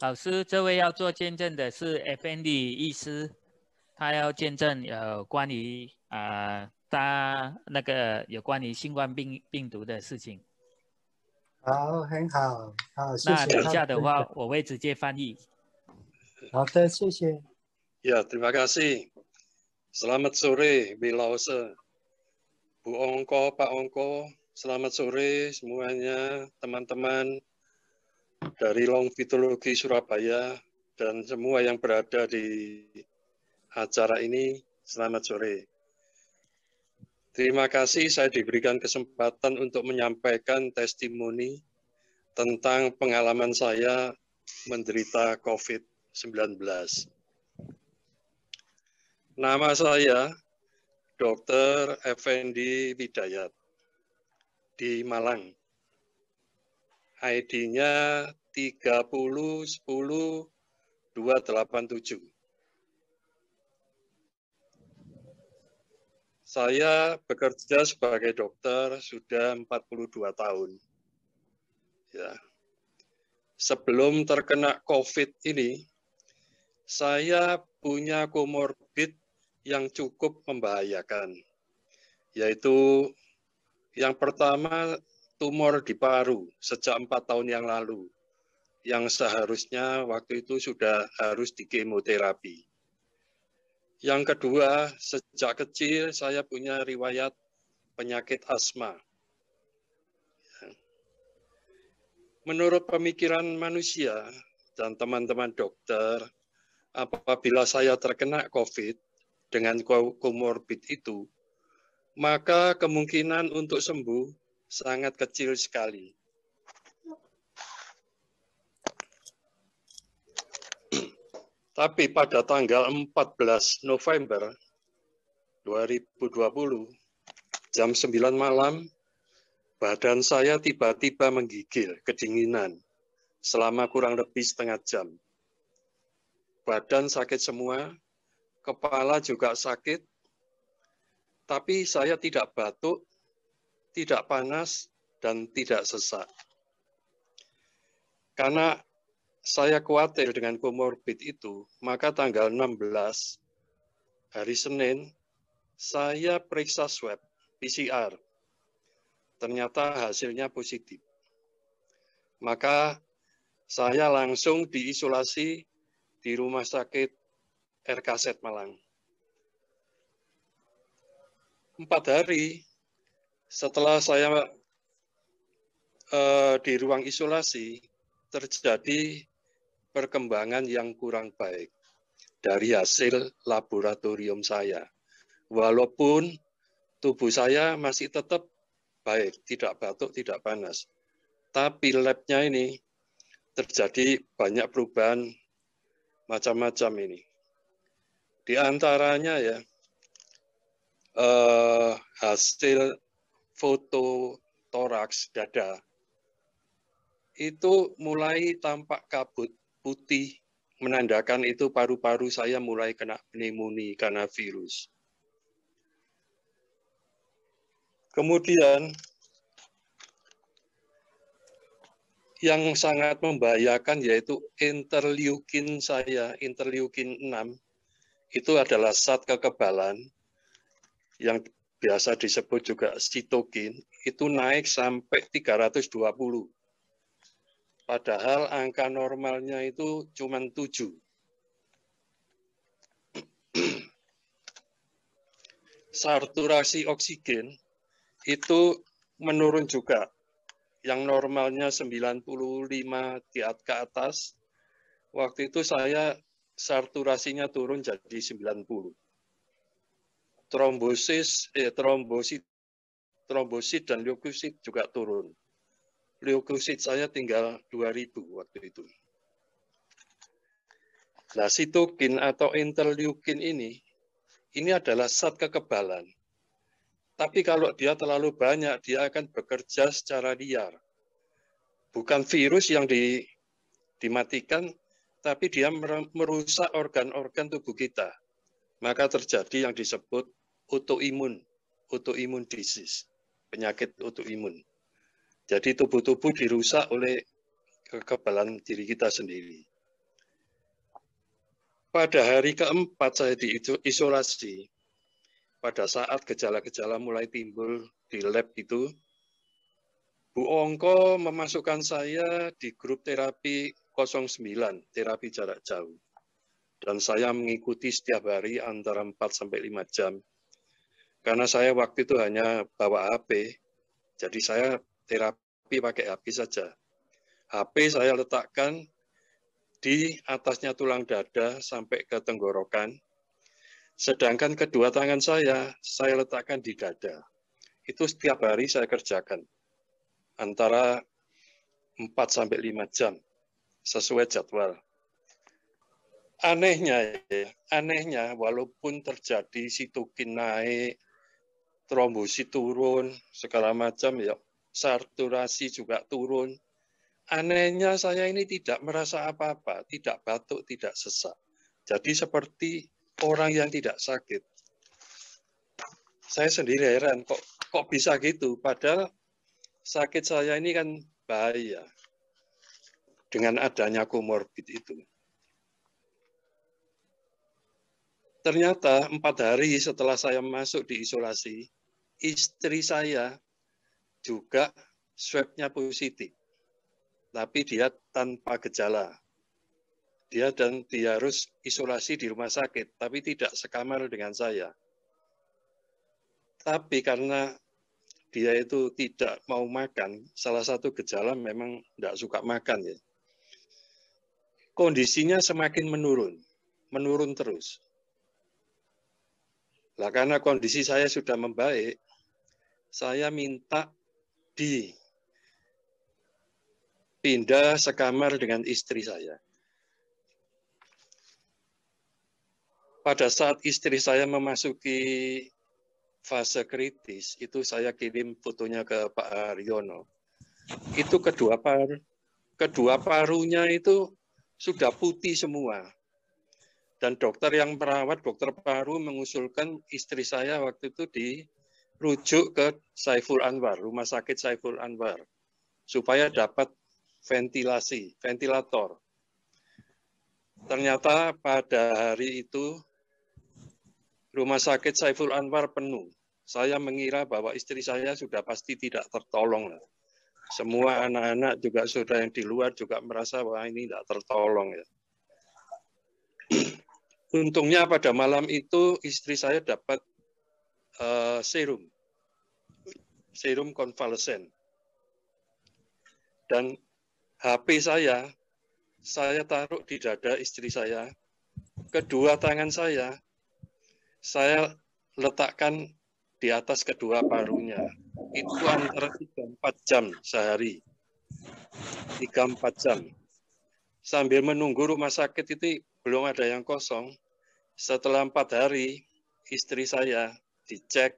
老师，这位要做见证的是 Effendi 医师，他要见证关于他那个有关于新冠病毒的事情。好，很好，好，谢那等谢他的下的话，分享。我会直接翻译。好的，谢谢。Ya, terima kasih. Selamat sore, Bilause. Bu Ongko, Pak Ongko, selamat sore semuanya, teman-teman dari Long Fitologi Surabaya dan semua yang berada di acara ini, selamat sore. Terima kasih saya diberikan kesempatan untuk menyampaikan testimoni tentang pengalaman saya menderita COVID-19. Nama saya Dr. Effendi Widayat di Malang. ID-nya 3010287. Saya bekerja sebagai dokter sudah 42 tahun. Ya. Sebelum terkena COVID ini, saya punya komorbid yang cukup membahayakan, yaitu yang pertama tumor di paru sejak 4 tahun yang lalu, yang seharusnya waktu itu sudah harus di kemoterapi. Yang kedua, sejak kecil saya punya riwayat penyakit asma. Menurut pemikiran manusia dan teman-teman dokter, apabila saya terkena COVID dengan komorbid itu, maka kemungkinan untuk sembuh sangat kecil sekali. Tapi pada tanggal 14 November 2020, jam 9 malam, badan saya tiba-tiba menggigil, kedinginan, selama kurang lebih setengah jam. Badan sakit semua, kepala juga sakit, tapi saya tidak batuk, tidak panas, dan tidak sesak. Karena saya khawatir dengan komorbid itu, maka tanggal 16, hari Senin, saya periksa swab PCR. Ternyata hasilnya positif. Maka saya langsung diisolasi di Rumah Sakit RKZ Malang. 4 hari setelah saya di ruang isolasi, terjadi perkembangan yang kurang baik dari hasil laboratorium saya. Walaupun tubuh saya masih tetap baik, tidak batuk, tidak panas. Tapi labnya ini terjadi banyak perubahan macam-macam ini. Di antaranya ya, hasil foto toraks dada itu mulai tampak kabut putih, menandakan itu paru-paru saya mulai kena pneumonia karena virus. Kemudian yang sangat membahayakan yaitu interleukin saya, interleukin 6, itu adalah zat kekebalan yang biasa disebut juga sitokin, itu naik sampai 320. Padahal angka normalnya itu cuma 7. Saturasi oksigen itu menurun juga. Yang normalnya 95 ke atas, waktu itu saya saturasinya turun jadi 90. Trombosit dan leukosit juga turun. Leukosit saya tinggal 2000 waktu itu. Nah, sitokin atau interleukin ini adalah zat kekebalan. Tapi kalau dia terlalu banyak, dia akan bekerja secara liar. Bukan virus yang dimatikan, tapi dia merusak organ-organ tubuh kita. Maka terjadi yang disebut autoimmune disease, penyakit autoimun. Jadi tubuh-tubuh dirusak oleh kekebalan diri kita sendiri. pada hari keempat saya diisolasi, pada saat gejala-gejala mulai timbul di lab itu, Bu Ongko memasukkan saya di grup terapi 09, terapi jarak jauh. Dan saya mengikuti setiap hari antara 4 sampai 5 jam. Karena saya waktu itu hanya bawa HP, jadi saya terapi pakai HP saja. HP saya letakkan di atasnya tulang dada sampai ke tenggorokan. Sedangkan kedua tangan saya letakkan di dada. Itu setiap hari saya kerjakan. Antara 4 sampai 5 jam sesuai jadwal. Anehnya walaupun terjadi sitokin naik, trombosit turun, segala macam ya, saturasi juga turun. Anehnya saya ini tidak merasa apa-apa, tidak batuk, tidak sesak. Jadi seperti orang yang tidak sakit. Saya sendiri heran kok bisa gitu, padahal sakit saya ini kan bahaya dengan adanya komorbid itu. Ternyata 4 hari setelah saya masuk di isolasi, istri saya juga swab-nya positif. Tapi dia tanpa gejala. Dia harus isolasi di rumah sakit, tapi tidak sekamar dengan saya. Tapi karena dia itu tidak mau makan, salah satu gejala memang tidak suka makan ya. Kondisinya semakin menurun terus. Nah, karena kondisi saya sudah membaik, saya minta dipindah sekamar dengan istri saya. Pada saat istri saya memasuki fase kritis, itu saya kirim fotonya ke Pak Haryono. Itu kedua parunya itu sudah putih semua. Dan dokter yang merawat, dokter paru mengusulkan istri saya waktu itu dirujuk ke Saiful Anwar, Rumah Sakit Saiful Anwar, supaya dapat ventilator. Ternyata pada hari itu Rumah Sakit Saiful Anwar penuh. Saya mengira bahwa istri saya sudah pasti tidak tertolong. Semua anak-anak juga sudah yang di luar juga merasa bahwa ini tidak tertolong ya. Untungnya pada malam itu istri saya dapat serum konvalesen. Dan HP saya taruh di dada istri saya. Kedua tangan saya letakkan di atas kedua parunya. Itu antara 3-4 jam sehari. 3-4 jam. Sambil menunggu rumah sakit itu belum ada yang kosong. Setelah 4 hari, istri saya dicek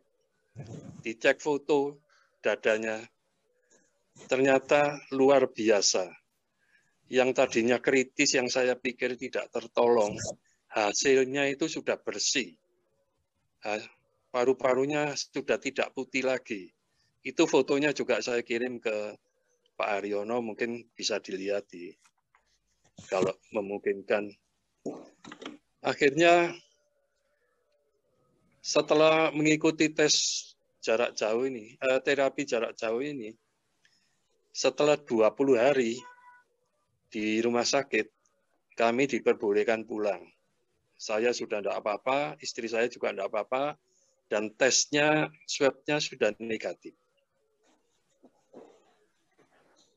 foto dadanya. Ternyata luar biasa. Yang tadinya kritis, yang saya pikir tidak tertolong, hasilnya itu sudah bersih. Paru-parunya sudah tidak putih lagi. Itu fotonya juga saya kirim ke Pak Haryono, mungkin bisa dilihat kalau memungkinkan. Akhirnya setelah mengikuti tes jarak jauh ini, terapi jarak jauh ini, setelah 20 hari di rumah sakit, kami diperbolehkan pulang. Saya sudah tidak apa-apa, istri saya juga tidak apa-apa, dan tesnya, swab-nya sudah negatif.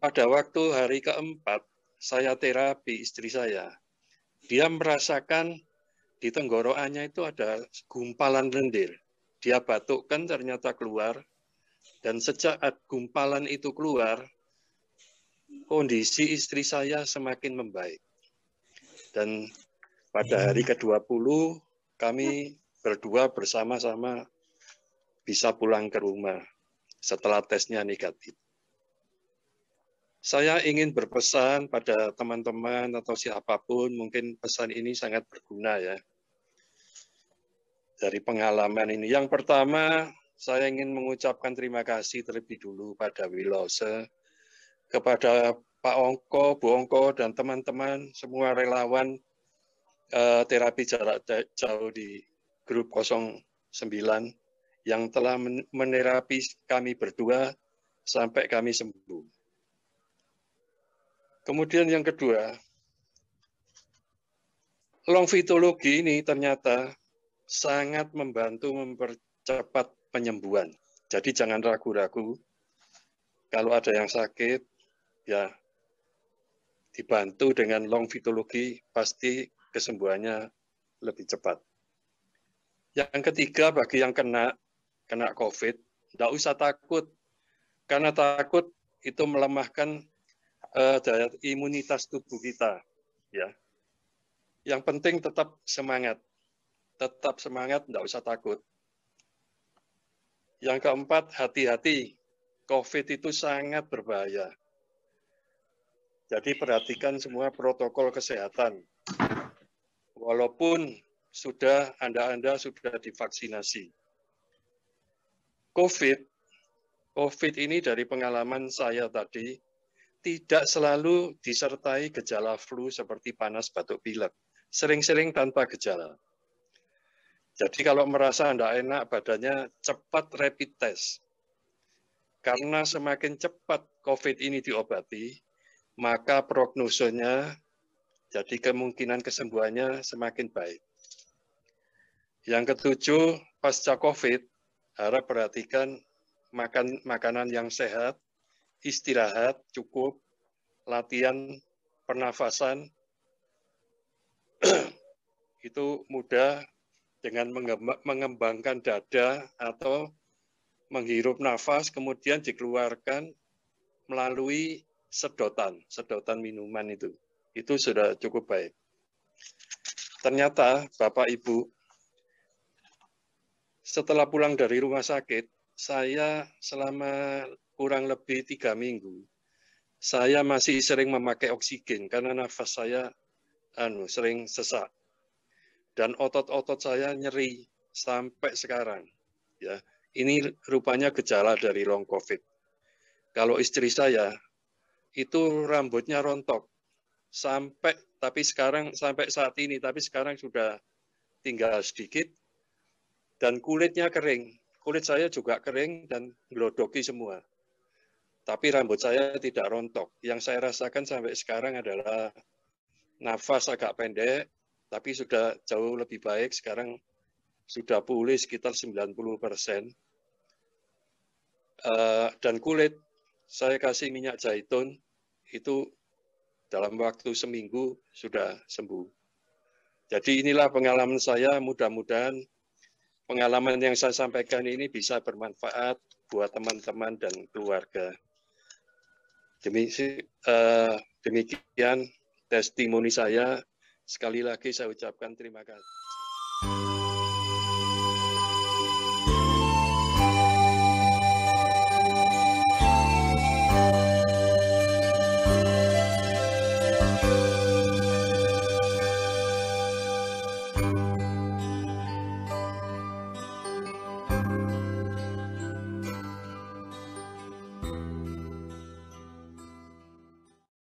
Pada waktu hari keempat, saya terapi istri saya. Dia merasakan di tenggorokannya itu ada gumpalan lendir. Dia batukkan ternyata keluar, dan sejak gumpalan itu keluar, kondisi istri saya semakin membaik. Dan pada hari ke-20, kami berdua bersama-sama bisa pulang ke rumah setelah tesnya negatif. Saya ingin berpesan pada teman-teman atau siapapun, mungkin pesan ini sangat berguna ya. Dari pengalaman ini. Yang pertama, saya ingin mengucapkan terima kasih terlebih dulu pada Wilose, kepada Pak Ongko, Bu Ongko, dan teman-teman semua relawan terapi jarak jauh di grup 09 yang telah menerapi kami berdua sampai kami sembuh. Kemudian yang kedua, longfitologi ini ternyata sangat membantu mempercepat penyembuhan. Jadi jangan ragu-ragu, kalau ada yang sakit, ya dibantu dengan longfitologi, pasti kesembuhannya lebih cepat. Yang ketiga, bagi yang kena COVID, tidak usah takut. Karena takut itu melemahkan daya imunitas tubuh kita. Ya. Yang penting tetap semangat. Tetap semangat, tidak usah takut. Yang keempat, hati-hati. COVID itu sangat berbahaya. Jadi perhatikan semua protokol kesehatan. Walaupun Anda sudah divaksinasi. COVID ini dari pengalaman saya tadi, tidak selalu disertai gejala flu seperti panas, batuk, pilek. Sering-sering tanpa gejala. Jadi kalau merasa tidak enak badannya, cepat rapid test. Karena semakin cepat COVID ini diobati, maka prognosanya, jadi kemungkinan kesembuhannya semakin baik. Yang ketujuh, pasca COVID, harap perhatikan makan makanan yang sehat, istirahat cukup, latihan pernafasan, itu mudah dengan mengembangkan dada atau menghirup nafas, kemudian dikeluarkan melalui sedotan minuman itu. Itu sudah cukup baik. Ternyata Bapak Ibu, setelah pulang dari rumah sakit, saya selama kurang lebih 3 minggu, saya masih sering memakai oksigen karena nafas saya sering sesak. Dan otot-otot saya nyeri sampai sekarang. Ya, ini rupanya gejala dari long COVID. Kalau istri saya itu rambutnya rontok sampai saat ini, tapi sekarang sudah tinggal sedikit dan kulitnya kering. Kulit saya juga kering dan glodoki semua. Tapi rambut saya tidak rontok. Yang saya rasakan sampai sekarang adalah nafas agak pendek, tapi sudah jauh lebih baik. Sekarang sudah pulih sekitar 90%. Dan kulit, saya kasih minyak zaitun, itu dalam waktu seminggu sudah sembuh. Jadi inilah pengalaman saya, mudah-mudahan pengalaman yang saya sampaikan ini bisa bermanfaat buat teman-teman dan keluarga. Demikian testimoni saya. Sekali lagi saya ucapkan terima kasih.